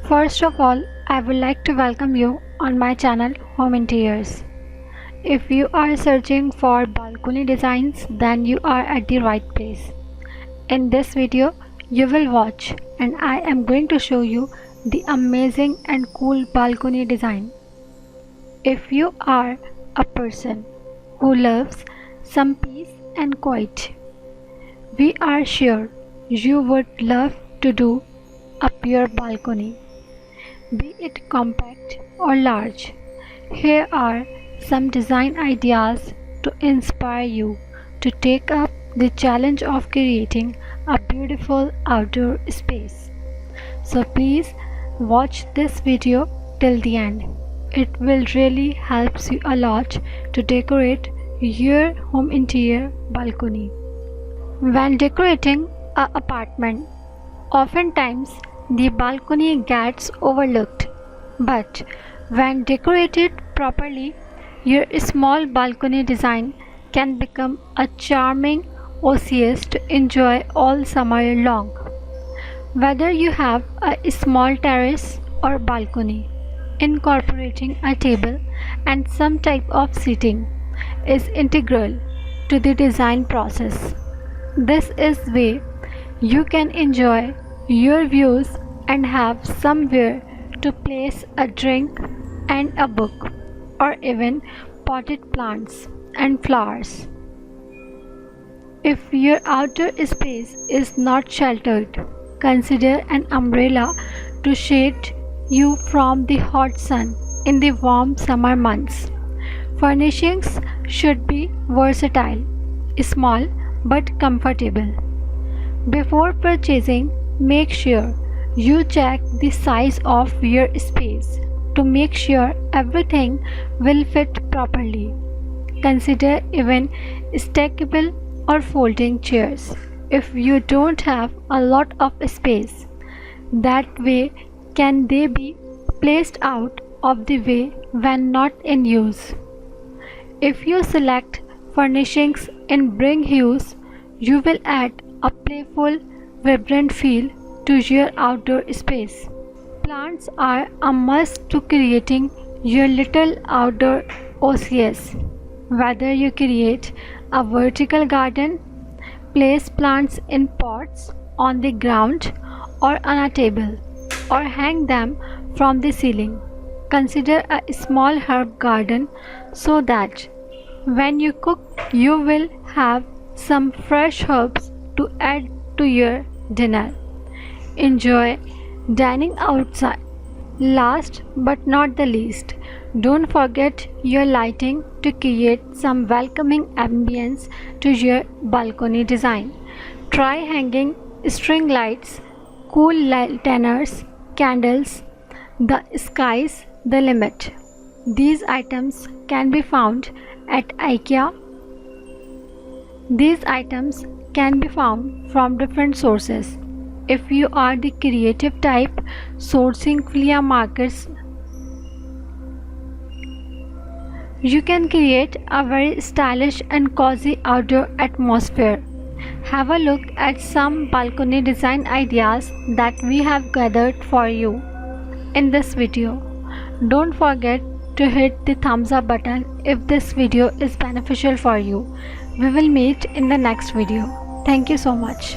First of all, I would like to welcome you on my channel Home Interiors. If you are searching for balcony designs, then you are at the right place. In this video, you will watch and I am going to show you the amazing and cool balcony design. If you are a person who loves some peace and quiet, we are sure you would love to do up your balcony. Be it compact or large, here are some design ideas to inspire you to take up the challenge of creating a beautiful outdoor space. So please watch this video till the end. It will really help you a lot to decorate your home interior balcony. When decorating an apartment, oftentimes the balcony gets overlooked, but when decorated properly, your small balcony design can become a charming oasis to enjoy all summer long. Whether you have a small terrace or balcony, incorporating a table and some type of seating is integral to the design process. This is way you can enjoy your views and have somewhere to place a drink and a book, or even potted plants and flowers. If your outdoor space is not sheltered, consider an umbrella to shade you from the hot sun in the warm summer months. Furnishings should be versatile, small but comfortable. Before purchasing, make sure you check the size of your space to make sure everything will fit properly. Consider even stackable or folding chairs if you don't have a lot of space. That way can they be placed out of the way when not in use. If you select furnishings in bright hues, you will add a playful, vibrant feel to your outdoor space. Plants are a must to creating your little outdoor oasis. Whether you create a vertical garden, place plants in pots on the ground or on a table, or hang them from the ceiling. Consider a small herb garden so that when you cook, you will have some fresh herbs to add to your dinner. Enjoy dining outside. Last but not the least, don't forget your lighting to create some welcoming ambience to your balcony design. Try hanging string lights, cool lanterns, candles. The sky's the limit. These items can be found at IKEA. These items can be found from different sources. If you are the creative type, sourcing flea markets, you can create a very stylish and cozy outdoor atmosphere. Have a look at some balcony design ideas that we have gathered for you in this video. Don't forget to hit the thumbs up button if this video is beneficial for you. We will meet in the next video. Thank you so much.